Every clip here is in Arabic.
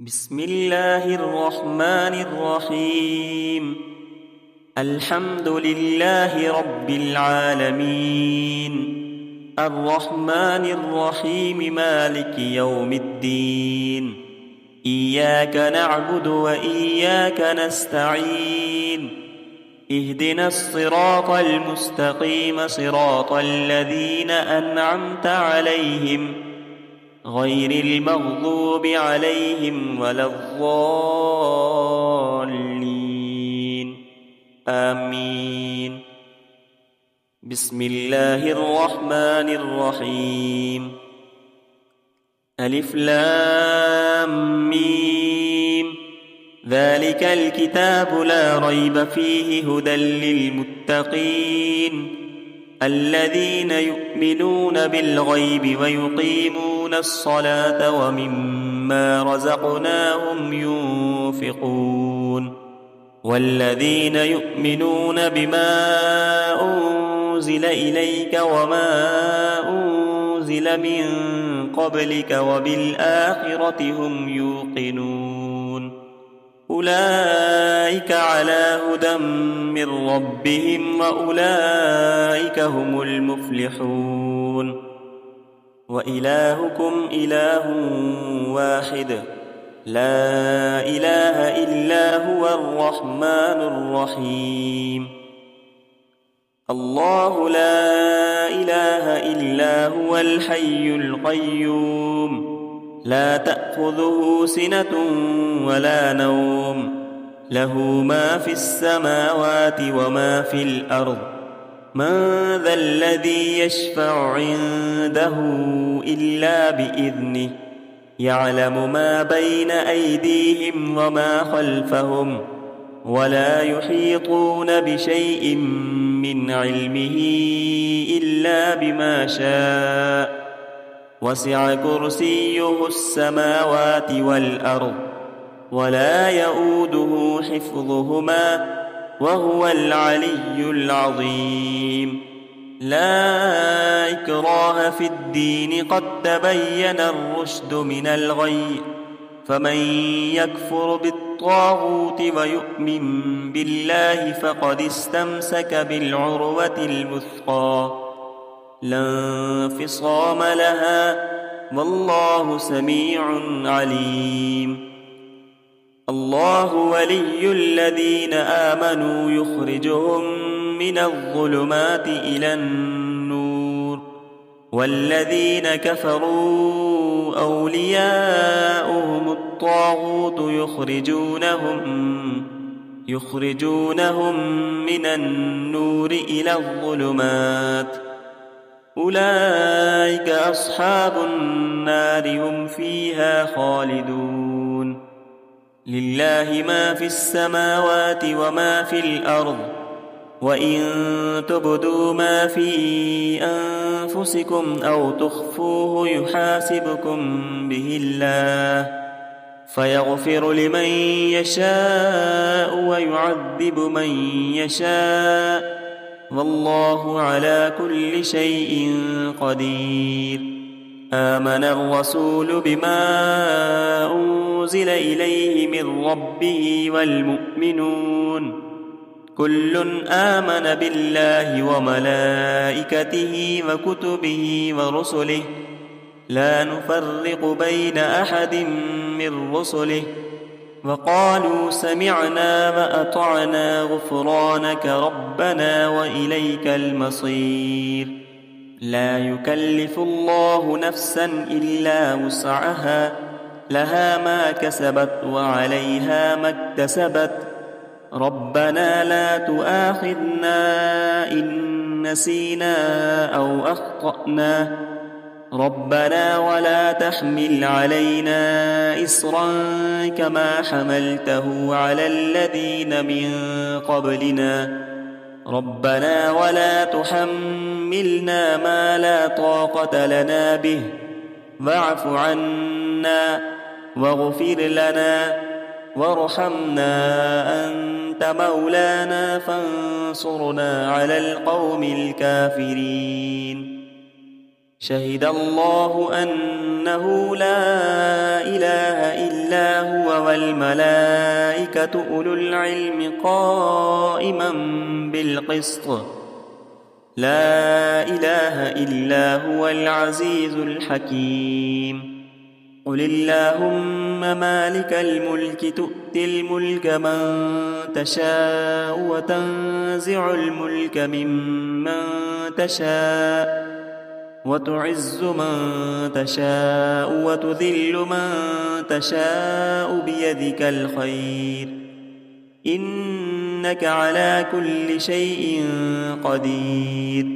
بسم الله الرحمن الرحيم. الحمد لله رب العالمين، الرحمن الرحيم، مالك يوم الدين. إياك نعبد وإياك نستعين. اهدنا الصراط المستقيم، صراط الذين أنعمت عليهم غير المغضوب عليهم ولا الضالين، آمين. بسم الله الرحمن الرحيم. ألف لام ميم. ذلك الكتاب لا ريب فيه، هدى للمتقين الذين يؤمنون بالغيب ويقيمون الصلاة ومما رزقناهم ينفقون. والذين يؤمنون بما أنزل إليك وما أنزل من قبلك وبالآخرة هم يوقنون. أولئك على هدى من ربهم وأولئك هم المفلحون. وإلهكم إله واحد، لا إله إلا هو الرحمن الرحيم. الله لا إله إلا هو الحي القيوم، لا تأخذه سنة ولا نوم، له ما في السماوات وما في الأرض. من ذا الذي يشفع عنده إلا بإذنه، يعلم ما بين أيديهم وما خلفهم، ولا يحيطون بشيء من علمه إلا بما شاء. وسع كرسيه السماوات والأرض، ولا يؤوده حفظهما، وهو العلي العظيم. لا إكراه في الدين، قد تبين الرشد من الغي. فمن يكفر بالطاغوت ويؤمن بالله فقد استمسك بالعروة الوثقى، لا انفصام لها، والله سميع عليم. الله ولي الذين آمنوا، يخرجهم من الظلمات إلى النور. والذين كفروا أولياؤهم الطاغوت، يخرجونهم من النور إلى الظلمات. أولئك أصحاب النار، هم فيها خالدون. لله ما في السماوات وما في الأرض، وإن تبدوا ما في أنفسكم أو تخفوه يحاسبكم به الله، فيغفر لمن يشاء ويعذب من يشاء، والله على كل شيء قدير. آمن الرسول بما أنزل إليه من ربه والمؤمنون، كل آمن بالله وملائكته وكتبه ورسله، لا نفرق بين أحد من رسله، وقالوا سمعنا وأطعنا غفرانك ربنا وإليك المصير. لا يكلف الله نفسا إلا وسعها، لها ما كسبت وعليها ما اكتسبت. ربنا لا تؤاخذنا إن نسينا أو أخطأنا، ربنا ولا تحمل علينا إصرا كما حملته على الذين من قبلنا، ربنا ولا تحملنا ما لا طاقة لنا به، واعف عنا واغفر لنا وارحمنا، أنت مولانا فانصرنا على القوم الكافرين. شهد الله أن أنه لا إله إلا هو والملائكة أولو العلم قائما بالقسط لا إله إلا هو العزيز الحكيم قل اللهم مالك الملك تؤتي الملك من تشاء وتنزع الملك ممن تشاء وتعز من تشاء وتذل من تشاء بيدك الخير إنك على كل شيء قدير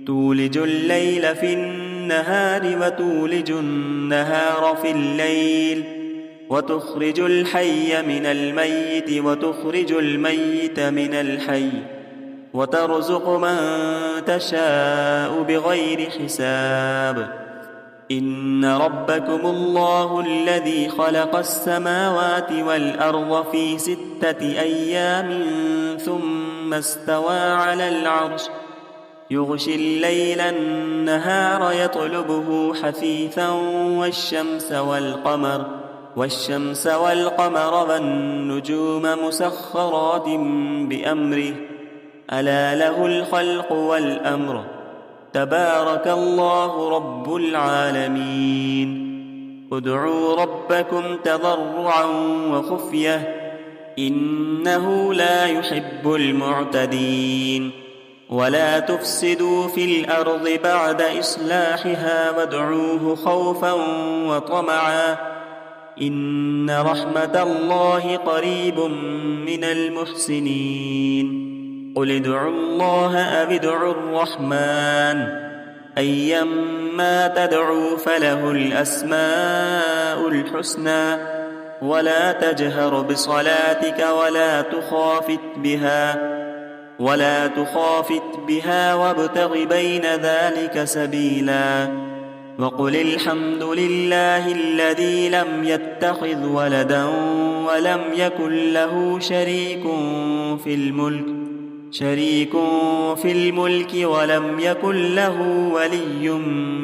تولج الليل في النهار وتولج النهار في الليل وتخرج الحي من الميت وتخرج الميت من الحي وترزق من تشاء بغير حساب إن ربكم الله الذي خلق السماوات والأرض في 6 أيام ثم استوى على العرش يغشي الليل النهار يطلبه حثيثا والشمس والقمر والنجوم مسخرات بأمره ألا له الخلق والأمر تبارك الله رب العالمين ادعوا ربكم تضرعا وخفية إنه لا يحب المعتدين ولا تفسدوا في الأرض بعد إصلاحها وادعوه خوفا وطمعا إن رحمة الله قريب من المحسنين قل ادعوا الله أو ادعوا الرحمن أيما تدعوا فله الأسماء الحسنى ولا تجهر بصلاتك ولا تخافت بها وابتغ بين ذلك سبيلا وقل الحمد لله الذي لم يتخذ ولدا ولم يكن له شريك في الملك ولم يكن له ولي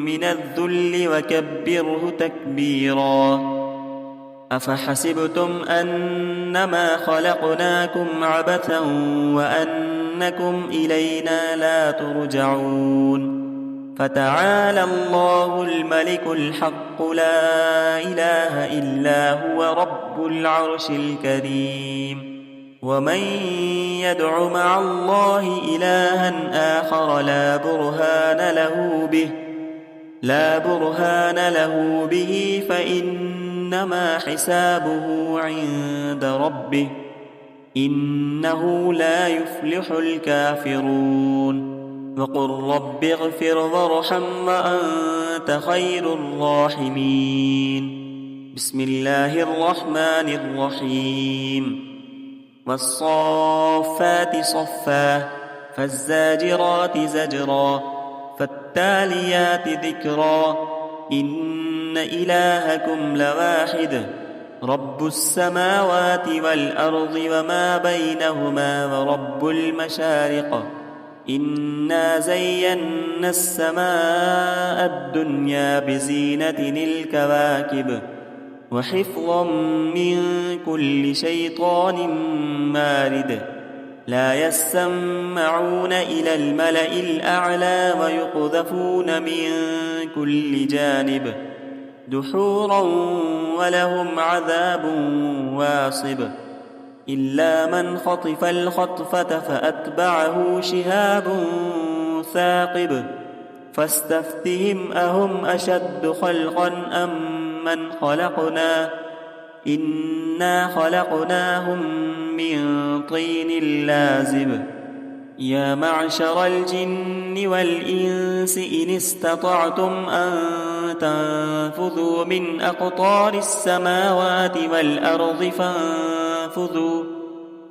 من الذل وكبره تكبيرا أفحسبتم أنما خلقناكم عبثا وأنكم إلينا لا ترجعون فتعالى الله الملك الحق لا إله إلا هو رب العرش الكريم ومن يدع مع الله إلها آخر لا برهان له به فإنما حسابه عند ربه إنه لا يفلح الكافرون وقل رب اغفر وارحم وأنت خير الراحمين بسم الله الرحمن الرحيم والصافات صفا فالزاجرات زجرا فالتاليات ذكرا إن إلهكم لواحد رب السماوات والأرض وما بينهما ورب المشارق إنا زينا السماء الدنيا بزينة الكواكب وحفظا من كل شيطان مارد لا يسمعون إلى الملأ الأعلى ويقذفون من كل جانب دحورا ولهم عذاب واصب إلا من خطف الخطفة فأتبعه شهاب ثاقب فاستفتهم أهم أشد خلقا أم من خلقنا إنا خلقناهم من طين لازب يا معشر الجن والإنس إن استطعتم أن تنفذوا من أقطار السماوات والأرض فانفذوا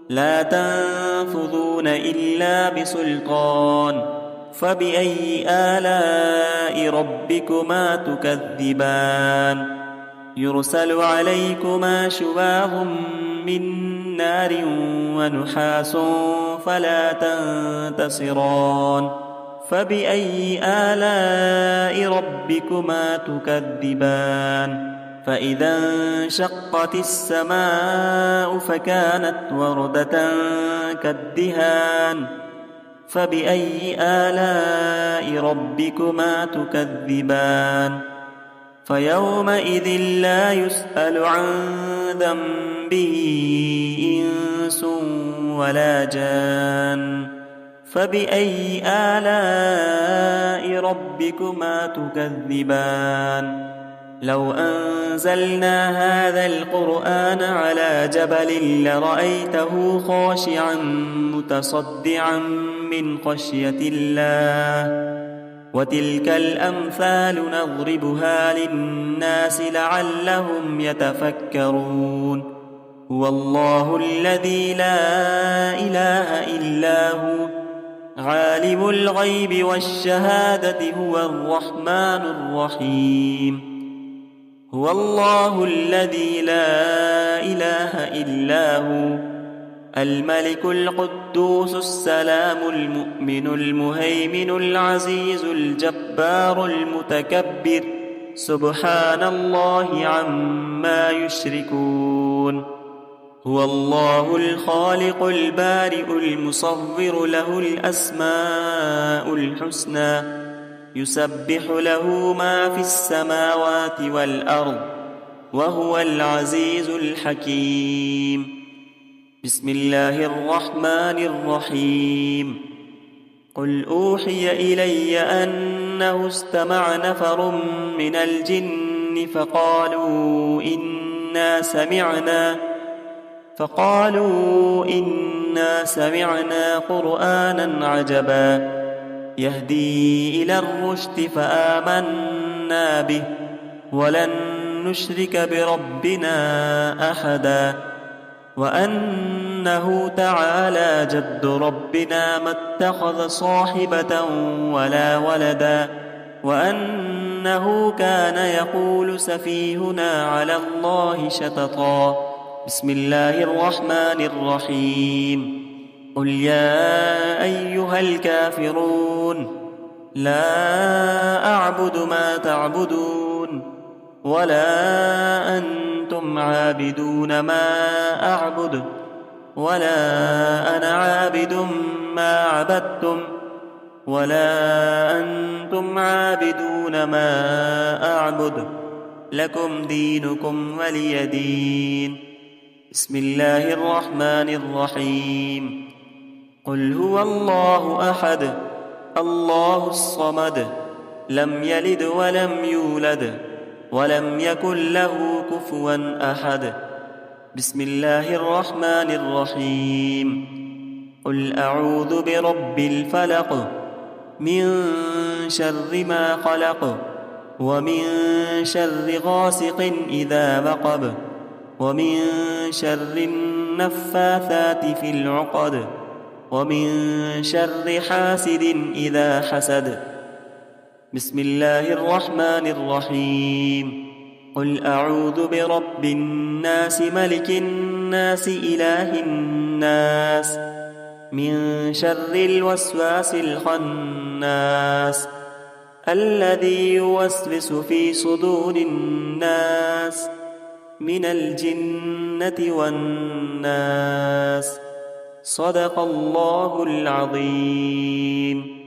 لا تنفذون إلا بسلطان فبأي آلاء ربكما تكذبان يرسل عليكما شواظ من نار ونحاس فلا تنتصران فبأي آلاء ربكما تكذبان فإذا انشقت السماء فكانت وردة كالدهان فبأي آلاء ربكما تكذبان فيومئذ لا يسأل عن ذنبه إنس ولا جان فبأي آلاء ربكما تكذبان لو أنزلنا هذا القرآن على جبل لرأيته خاشعا متصدعا من خشية الله وتلك الأمثال نضربها للناس لعلهم يتفكرون هو الله الذي لا إله إلا هو عالم الغيب والشهادة هو الرحمن الرحيم هو الله الذي لا إله إلا هو الملك القدوس السلام المؤمن المهيمن العزيز الجبار المتكبر سبحان الله عما يشركون هو الله الخالق البارئ المصور له الأسماء الحسنى يسبح له ما في السماوات والأرض وهو العزيز الحكيم بسم الله الرحمن الرحيم قل أوحي إلي أنه استمع نفر من الجن فقالوا إنا سمعنا قرآنا عجبا يهدي إلى الرشد فآمنا به ولن نشرك بربنا أحدا وأنه تعالى جد ربنا ما اتخذ صاحبة ولا ولدا وأنه كان يقول سفيهنا على الله شططا بسم الله الرحمن الرحيم قل يا أيها الكافرون لا أعبد ما تعبدون ولا أنتم عابدون ما أعبد ولا أنا عابد ما عبدتم ولا أنتم عابدون ما أعبد لكم دينكم ولي دين بسم الله الرحمن الرحيم قل هو الله أحد الله الصمد لم يلد ولم يولد ولم يكن له كفوا أحد بسم الله الرحمن الرحيم قل أعوذ برب الفلق من شر ما خلق ومن شر غاسق إذا وقب ومن شر النفاثات في العقد ومن شر حاسد إذا حسد بسم الله الرحمن الرحيم قل أعوذ برب الناس ملك الناس إله الناس من شر الوسواس الخناس الذي يوسوس في صدور الناس من الجنة والناس صدق الله العظيم.